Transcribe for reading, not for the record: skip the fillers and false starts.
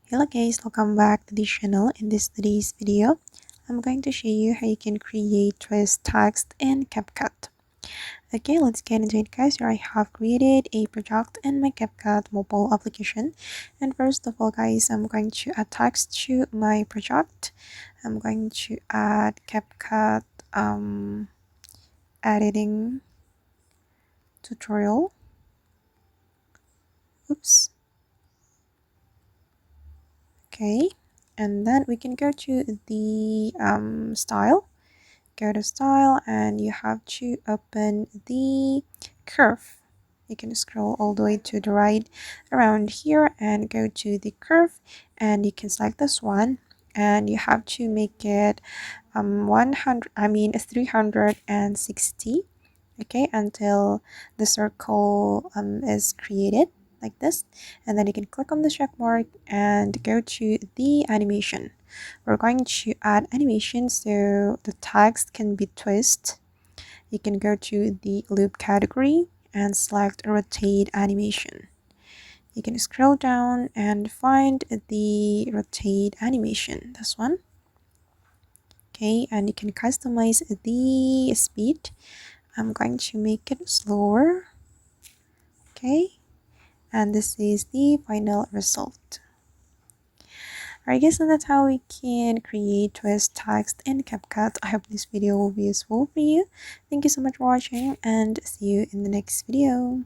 Hello guys, welcome back to the channel. In today's video, I'm going to show you how you can create twist text in CapCut. Okay, let's get into it guys. Here I have created a project in my CapCut mobile application. And first of all guys, I'm going to add text to my project. I'm going to add CapCut editing tutorial. Oops. Okay, and then we can go to the style. Go to style and you have to open the curve. You can scroll all the way to the right around here and go to the curve, and you can select this one, and you have to make it 360, okay, until the circle is created like this. And then you can click on the check mark and go to the animation. We're going to add animation so the text can be twist. You can go to the loop category and select rotate animation. You can scroll down and find the rotate animation, this one. Okay, and you can customize the speed. I'm going to make it slower. Okay, and this is the final result. Alright guys, so that's how we can create twist text in CapCut. I hope this video will be useful for you. Thank you so much for watching and see you in the next video.